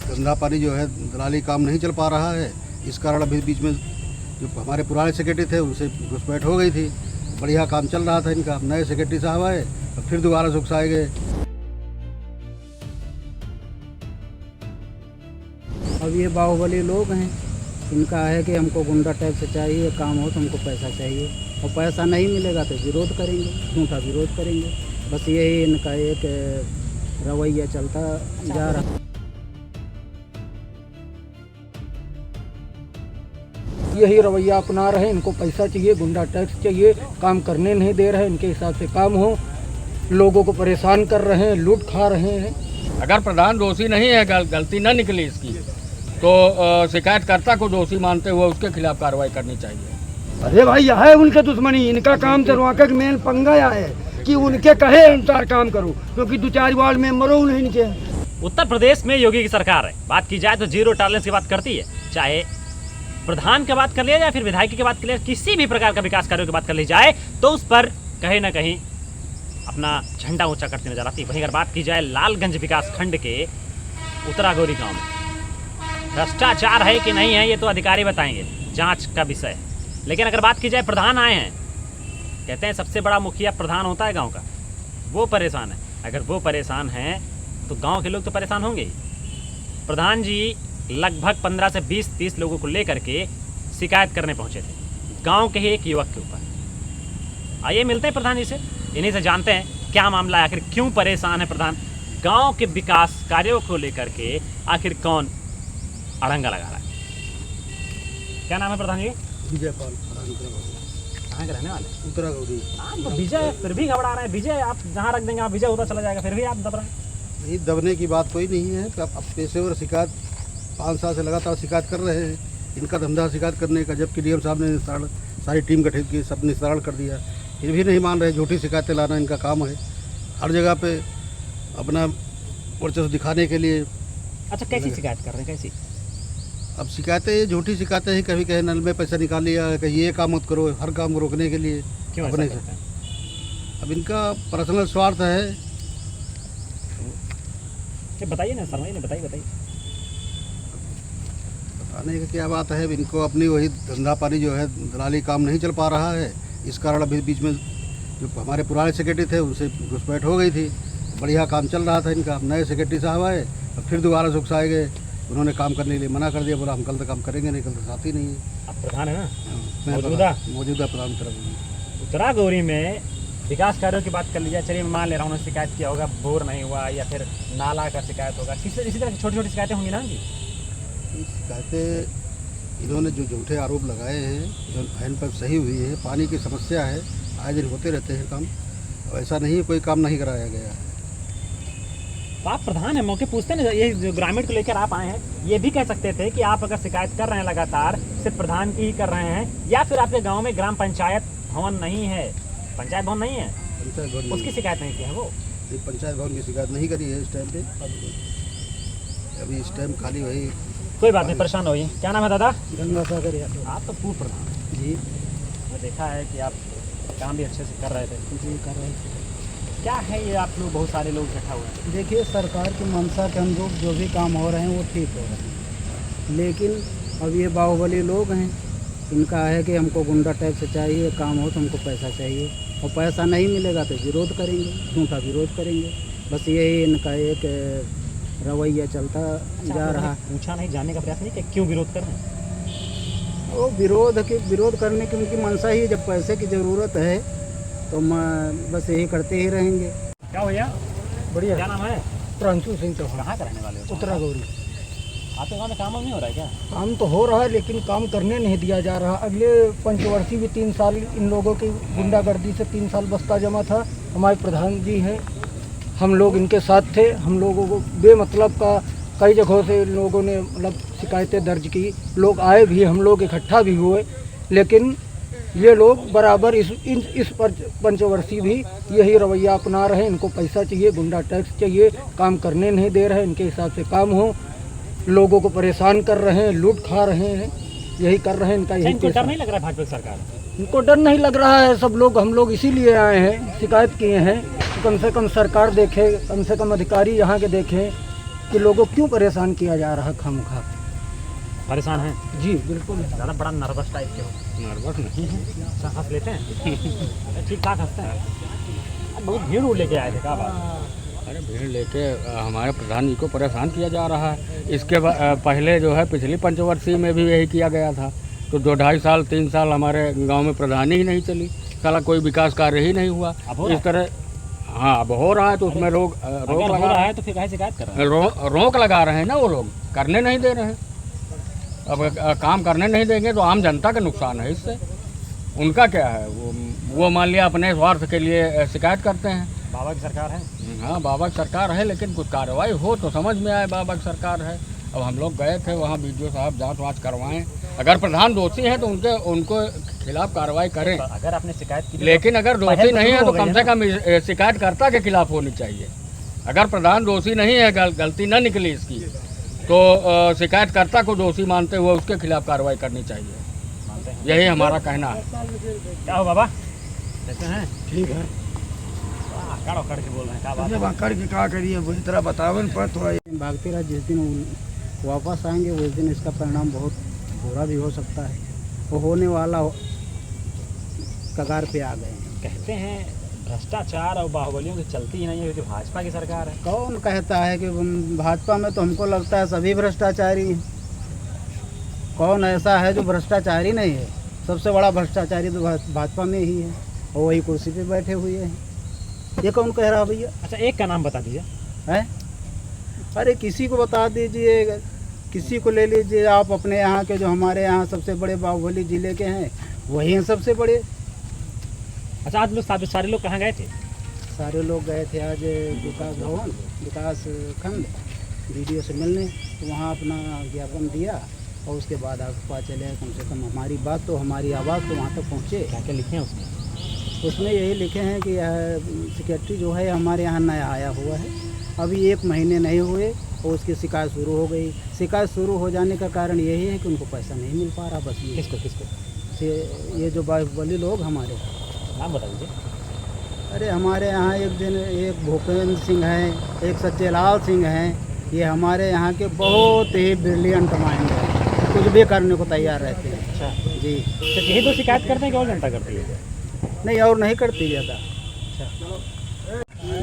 धंधा पानी जो है दलाली काम नहीं चल पा रहा है। इस कारण अभी बीच में जो हमारे पुराने सेक्रेटरी थे उनसे घुसपैठ हो गई थी। बढ़िया काम चल रहा था इनका। नए सेक्रेटरी साहब आए और फिर दोबारा से उकसाए गए। अब ये बाहुबली लोग हैं, इनका है कि हमको गुंडा टाइप से चाहिए, काम हो तो हमको पैसा चाहिए, और पैसा नहीं मिलेगा तो विरोध करेंगे, झूठा विरोध करेंगे। बस यही इनका एक रवैया चलता जा रहा। यही रवैया अपना रहे, इनको पैसा चाहिए, गुंडा टैक्स चाहिए, काम करने नहीं दे रहे, इनके हिसाब से काम हो, लोगों को परेशान कर रहे हैं, लूट खा रहे हैं। अगर प्रधान दोषी नहीं है, गलती न निकली इसकी, तो शिकायतकर्ता को दोषी मानते हुए उसके खिलाफ कार्रवाई करनी चाहिए। अरे भाई यह है उनके दुश्मनी, इनका काम चलवाकर मेन पंगा यह है कि उनके कहे अनुसार काम करो, क्योंकि 2-4 वार्ड मेंबरों नहीं इनके। उत्तर प्रदेश में योगी की सरकार है, बात की जाए तो जीरो टॉलरेंस की बात करती है, चाहे प्रधान की बात कर लिया जाए, फिर विधायक की बात कर लिया, किसी भी प्रकार का विकास कार्यों की बात कर ली जाए तो उस पर कहीं ना कहीं अपना झंडा ऊंचा करती नजर आती है। वहीं अगर बात की जाए लालगंज विकास खंड के उतरागोरी गांव में भ्रष्टाचार है कि नहीं है ये तो अधिकारी बताएंगे, जांच का विषय है। लेकिन अगर बात की जाए प्रधान आए हैं, कहते हैं सबसे बड़ा मुखिया प्रधान होता है गाँव का, वो परेशान है। अगर वो परेशान हैं तो गाँव के लोग तो परेशान होंगे ही। प्रधान जी लगभग 15 से 20-30 लोगों को लेकर के शिकायत करने पहुंचे थे गांव के ही एक युवक के ऊपर। आइए मिलते हैं प्रधान जी से, इन्हीं से जानते हैं क्या मामला है, आखिर क्यों परेशान है प्रधान, गांव के विकास कार्यों को लेकर के आखिर कौन अड़ंगा लगा रहा है। क्या नाम है प्रधान जी? विजय पाल। कहाँ के रहने वाले? उत्तरागौरी। हाँ तो विजय फिर भी घबरा रहे हैं। विजय आप जहाँ रख देंगे आप विजय होता चला जाएगा, फिर भी आप दब रहे हैं। नहीं, दबने की बात कोई नहीं है। अब पेशेवर शिकायत 5 साल से लगातार शिकायत कर रहे हैं। इनका धंधा शिकायत करने का, जबकि डीएम साहब ने सारी टीम गठित की, सब निस्तारण कर दिया, फिर भी नहीं मान रहे। झूठी शिकायतें लाना इनका काम है, हर जगह पे अपना वर्चस्व दिखाने के लिए। अच्छा कैसी शिकायत कर रहे हैं, कैसी? अब शिकायतें झूठी शिकायतें ही, कभी कहे नल में पैसा निकाल लिया, कहीं ये काम मत करो, हर काम को रोकने के लिए। क्यों अपने ऐसा करते हैं? अब इनका पर्सनल स्वार्थ है। बताइए ना शर्मा जी, बताइए। बताने की क्या बात है, इनको अपनी वही धंधा पानी जो है दलाली काम नहीं चल पा रहा है। इस कारण अभी बीच में जो हमारे पुराने सेक्रेटरी थे उनसे घुसपैठ हो गई थी। बढ़िया काम चल रहा था इनका। नए सेक्रेटरी साहब आए और फिर दोबारा से उकसाए गए। उन्होंने काम करने के लिए मना कर दिया, बोला हम कल तक काम करेंगे नहीं, कल तक साथ ही नहीं है। आप प्रधान है ना? मौजूदा प्रधान तरफ। उत्तरागौरी में विकास कार्यों की बात कर लीजिए, चलिए मान ले रहा हूँ उन्होंने शिकायत किया होगा, बोर नहीं हुआ या फिर नाला का शिकायत होगा, इसी तरह की छोटी छोटी शिकायतें होंगी ना जी। शिकायतें इन्होंने जो झूठे आरोप लगाए हैं, जो हैंड पर सही हुई है, पानी की समस्या है, आए दिन होते रहते हैं काम, ऐसा नहीं कोई काम नहीं कराया गया है। तो आप प्रधान है, मौके पूछते हैं ना, ये जो ग्रामीण को लेकर आप आए हैं, ये भी कह सकते थे कि आप अगर शिकायत कर रहे हैं लगातार, सिर्फ प्रधान की ही कर रहे हैं, या फिर आपके गाँव में ग्राम पंचायत भवन नहीं है, पंचायत भवन नहीं है, पंचायत भवन उसकी शिकायत नहीं की है वो। पंचायत भवन की शिकायत नहीं करी है इस टाइम पे। अभी इस टाइम खाली वही। कोई बात नहीं, परेशान होइए। क्या नाम है दादा? गंगा सागर यादव। आप तो पूर्व प्रधान जी मैं देखा है कि आप काम भी अच्छे से कर रहे थे। जी कर रहे थे। क्या है ये, आप लोग बहुत सारे लोग इकट्ठा हुए हैं? देखिए सरकार की मंशा के अनुरूप जो भी काम हो रहे हैं वो ठीक हो रहे हैं, लेकिन अब ये बाहुबली लोग हैं, इनका है कि हमको गुंडा टाइप से चाहिए, काम हो तो हमको पैसा चाहिए, और पैसा नहीं मिलेगा तो विरोध करेंगे, झूठा विरोध करेंगे। बस यही इनका एक रवैया चलता जा रहा। पूछा नहीं, जानने का प्रयास नहीं कि क्यों विरोध कर रहे हैं? वो विरोध करने की उनकी मंशा ही है। जब पैसे की ज़रूरत है तो बस यही करते ही रहेंगे। क्या भैया? बढ़िया। क्या नाम है? प्रांशु सिंह चौहान, कहाँ का रहने वाले हो? उत्तरागौरी। आपके गाँव में काम नहीं हो रहा है क्या? काम तो हो रहा है लेकिन काम करने नहीं दिया जा रहा। अगले पंचवर्षीय भी 3 साल इन लोगों की गुंडागर्दी से 3 साल बस्ता जमा था। हमारे प्रधान जी हैं, हम लोग इनके साथ थे। हम लोगों को बेमतलब का कई जगहों से लोगों ने मतलब शिकायतें दर्ज की, लोग आए भी, हम लोग इकट्ठा भी हुए, लेकिन ये लोग बराबर इस पंचवर्षीय भी यही रवैया अपना रहे हैं। इनको पैसा चाहिए, गुंडा टैक्स चाहिए, काम करने नहीं दे रहे, इनके हिसाब से काम हो, लोगों को परेशान कर रहे हैं, लूट खा रहे हैं, यही कर रहे हैं। इनका यही इनको डर नहीं लग रहा है भाजपा सरकार? इनको डर नहीं लग रहा है। सब लोग, हम लोग इसीलिए आए हैं, शिकायत किए हैं, कम से कम सरकार देखे, कम से कम अधिकारी यहाँ के देखें कि लोगों को क्यों परेशान किया जा रहा है खामखा। परेशान हैं जी बिल्कुल। ज़्यादा बड़ा नर्वस टाइप के हो। नर्वस नहीं है। अच्छा, हंस लेते हैं ठीक ठाक हंसते हैं। बहुत भीड़ उड़ लेके आए थे क्या बात? अरे भीड़ लेके हमारे प्रधान जी को परेशान किया जा रहा है। इसके पहले जो है पिछली पंचवर्षीय में भी यही किया गया था। तो 2-2.5 साल 3 साल हमारे गांव में प्रधानी ही नहीं चली, साला कोई विकास कार्य ही नहीं हुआ। अब हो रहा इस तरह हाँ अब हो रहा है तो उसमें रोक अगर लगा हो रहा है तो फिर काहे शिकायत कर रहे हैं? रोक लगा रहे हैं ना, वो लोग करने नहीं दे रहे हैं। अब काम करने नहीं देंगे तो आम जनता का नुकसान है इससे। उनका क्या है, वो मान लिया अपने स्वार्थ के लिए शिकायत करते हैं। बाबा की सरकार है। हाँ बाबा की सरकार है, लेकिन कुछ कार्रवाई हो तो समझ में आए बाबा की सरकार है। अब हम लोग गए थे वहाँ, बीडीओ साहब जांच वाँच करवाएं। अगर प्रधान दोषी हैं तो उनको खिलाफ कार्रवाई करें। तो अगर आपने शिकायत की लेकिन अगर दोषी पहल तो नहीं है शुरू तो हो कम गई से कम शिकायतकर्ता के खिलाफ होनी चाहिए। अगर प्रधान दोषी नहीं है, गलती न निकली इसकी, तो शिकायतकर्ता को दोषी मानते हुए उसके खिलाफ कार्रवाई करनी चाहिए। मानते हैं। यही हमारा कहना है। क्या हो बाबा, कैसे हैं? ठीक है। कड़ के बोल रहे हैं, क्या बात है? कर के क्या करिए, बुरी तरह बतावन पर थोड़ा भागते रहा। जिस दिन वापस आएंगे उस दिन इसका परिणाम बहुत बुरा भी हो सकता है। वो होने वाला कगार पे आ गए हैं। कहते हैं भ्रष्टाचार और बाहुबलियों की चलती ही नहीं है, क्योंकि भाजपा की सरकार है। कौन कहता है कि भाजपा में? तो हमको लगता है सभी भ्रष्टाचारी हैं। कौन ऐसा है जो भ्रष्टाचारी नहीं है? सबसे बड़ा भ्रष्टाचारी तो भाजपा में ही है, और वही कुर्सी पे बैठे हुए हैं। ये कौन कह रहा भैया? अच्छा, एक का नाम बता दीजिए। है? अरे किसी को बता दीजिए, किसी को ले लीजिए आप। अपने यहाँ के जो हमारे यहाँ सबसे बड़े बाहुबली जिले के हैं वही हैं सबसे बड़े। अच्छा, आज लोग सारे लोग कहाँ गए थे? सारे लोग गए थे आज विकास भवन, विकास खंड वीडियो से मिलने। तो वहाँ अपना ज्ञापन दिया और उसके बाद आपको पता चले कम से कम हमारी बात तो, हमारी आवाज़ तो वहाँ तक पहुँचे। क्या क्या लिखे हैं उसमें? उसमें यही लिखे हैं कि सेक्रेटरी जो है हमारे यहाँ नया आया हुआ है, अभी 1 महीने नहीं हुए और उसकी शिकायत शुरू हो गई। शिकायत शुरू हो जाने का कारण यही है कि उनको पैसा नहीं मिल पा रहा। बस ये किसको? ये जो बाहुबली लोग हमारे, नाम बता दीजिए। अरे हमारे यहाँ एक भूपेंद्र सिंह हैं, एक सच्चेलाल सिंह हैं। ये हमारे यहाँ के बहुत ही ब्रिलियंट माइंड हैं, कुछ भी करने को तैयार रहते हैं। अच्छा जी। तो यही तो शिकायत करते हैं कि और जनता करती है? नहीं, और नहीं करती ज़्यादा।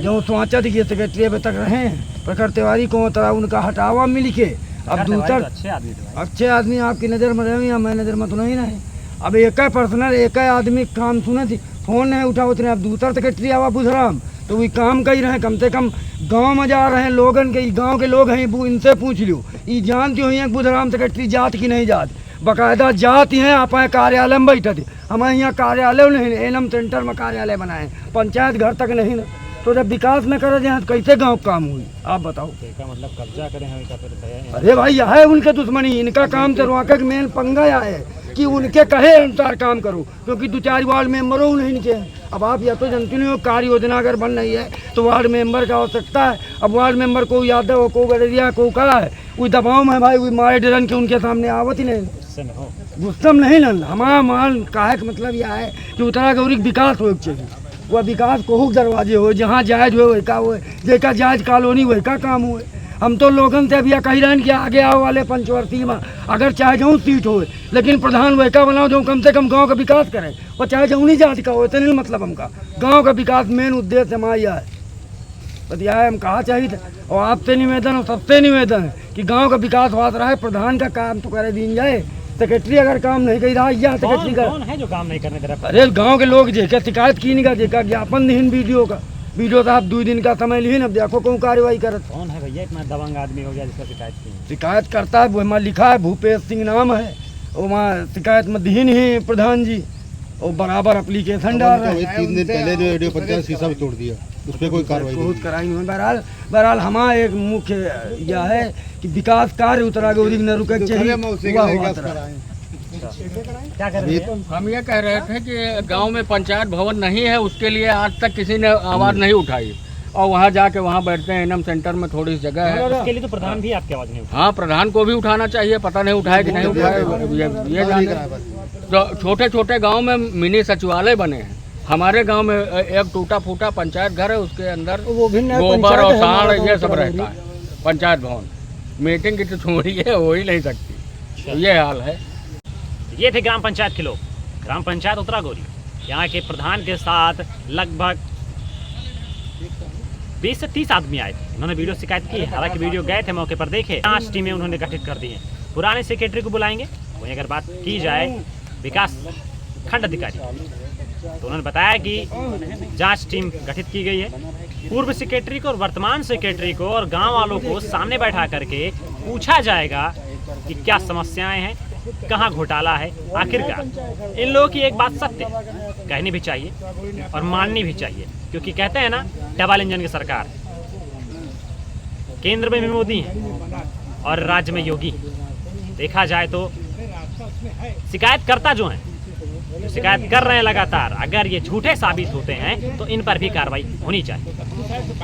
जो सोचा थी कि सेक्रेटरी पे तक रहे प्रखर तिवारी को तरह उनका हटावा मिल के अब दूसरा अच्छे आदमी थे भाई। अच्छे आदमी आपकी नज़र में रहे या मैं नज़र में तो नहीं रहे। अब एक पर्सनल एक आदमी काम सुने थी, फोन नहीं उठा उतने। अब दूसरा सेक्रेटरी आवा बुझराम तो वही काम कर रहे। कम से कम गांव में जा रहे हैं लोगन के, गांव के लोग हैं, वो इनसे पूछ लो, ये जानती हुई है बुधराम सेक्रेटरी जात की नहीं जात। बाकायदा जाती हैं, आप कार्यालय में बैठे थे। हमारे यहाँ कार्यालय नहीं, एलम सेंटर में कार्यालय बनाए, पंचायत घर तक नहीं ना। तो जब विकास न करे जाए तो कैसे गाँव काम हुई, आप बताओ। तो इसका मतलब कब्जा करें हैं का फिर? अरे भाई यह है उनके दुश्मनी, इनका काम चलवा के मेन पंगा यह है कि उनके कहे अनुसार काम करो, क्योंकि 2-4 वार्ड मेंबरों नहीं इनके। अब आप या तो जनती नहीं हो, कार्य योजना अगर बन रही है तो वार्ड मेंबर का आवश्यकता है। अब वार्ड मेंबर को यादव हो, को गडरिया को कहा है, वही दबाव में भाई, वही मारे डरन के उनके सामने आवत ही नहीं। गुस्सा में नहीं ना हमारा मान काहे का मतलब यह है कि उत्तरा गौरी विकास हो चाहिए। वह विकास को दरवाजे हो, जहाँ जायज हुए वही का हुए, जेका जायज कॉलोनी वही का काम हुए। हम तो लोगन से अभी कही रहे कि आगे आओ वाले पंचवर्षीय में अगर चाहे जाऊँ सीट हो, लेकिन प्रधान वही का बनाओ जो कम से कम गांव का विकास करें। और चाहे जाऊँ नहीं जाति का हो, इतने नहीं मतलब हमका गांव का विकास मेन उद्देश्य हमारा यह है। बस यह है, हम कहा चाहिए था। और आपसे निवेदन और सबसे निवेदन है कि गाँव का विकास हो रहा है, प्रधान का काम तो करे दिन जाए। सेक्रेटरी अगर काम नहीं कर रहा, या सेक्रेटरी का कौन है जो काम नहीं करने दे रहा? अरे गांव के लोग जेका शिकायत की नहीं का, जेका ज्ञापन दीन वीडियो का, वीडियो साहब 2 दिन का समय ली, अब देखो कौन कार्रवाई करत। कौन है भैया इतना दबंग आदमी हो गया जिसका शिकायत की? शिकायत करता है, वहाँ लिखा है भूपेश सिंह नाम है, और वहाँ शिकायत में दीन ही प्रधान जी, और बराबर एप्लीकेशन डाल रहे हैं। 3 दिन पहले जो रेडियो पंचायत शीशा भी तोड़ दिया, उस पर कोई कार्रवाई नहीं बहुत कराई नहीं। बहरहाल हमारा एक मुख्य यह है कि विकास कार्य उत्तरा गौरी न रुके चाहिए। क्या कर रहे हैं? हम ये कह रहे थे कि गांव में पंचायत भवन नहीं है, उसके लिए आज तक किसी ने आवाज़ नहीं उठाई, और वहाँ जाके वहाँ बैठते हैं। एनएम सेंटर में थोड़ी सी जगह है, उसके लिए तो प्रधान भी आपकी आवाज़ नहीं उठा। हाँ प्रधान को भी उठाना चाहिए, पता नहीं उठाए कि नहीं उठाए ये जाने। तो छोटे छोटे गांव में मिनी सचिवालय बने हैं। हमारे गांव में एक टूटा फूटा पंचायत घर है, उसके अंदर वो भी गोबर और साड़ ये सब रहता है। पंचायत भवन। मीटिंग की तो छोड़िए, हो ही नहीं सकती। तो ये हाल है। ये थे ग्राम पंचायत के लोग। ग्राम पंचायत उतरागोरी, यहाँ के प्रधान के साथ लगभग 20 से 30 आदमी आए थे। इन्होंने वीडियो शिकायत की, हालांकि वीडियो गए थे मौके पर देखे। 5 टीमें उन्होंने गठित कर दी हैं। पुराने सेक्रेटरी को बुलाएंगे। वहीं अगर बात की जाए विकास खंड अधिकारी, तो उन्होंने बताया कि जांच टीम गठित की गई है। पूर्व सेक्रेटरी को और वर्तमान सेक्रेटरी को और गांव वालों को सामने बैठा करके पूछा जाएगा कि क्या समस्याएं हैं, कहां घोटाला है। आखिरकार इन लोगों की एक बात सत्य है, कहनी भी चाहिए और माननी भी चाहिए, क्योंकि कहते हैं ना, डबल इंजन की सरकार, केंद्र में भी मोदी है और राज्य में योगी। देखा जाए तो शिकायतकर्ता जो हैं, जो शिकायत कर रहे हैं लगातार, अगर ये झूठे साबित होते हैं तो इन पर भी कार्रवाई होनी चाहिए,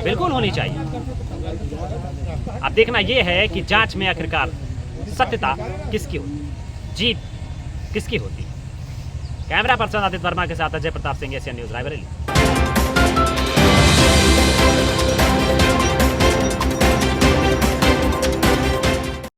बिल्कुल होनी चाहिए। अब देखना ये है कि जांच में आखिरकार सत्यता किसकी होती, जीत किसकी होती। कैमरा पर्सन आदित्य वर्मा के साथ अजय प्रताप सिंह, एशियन न्यूज़, रायबरेली।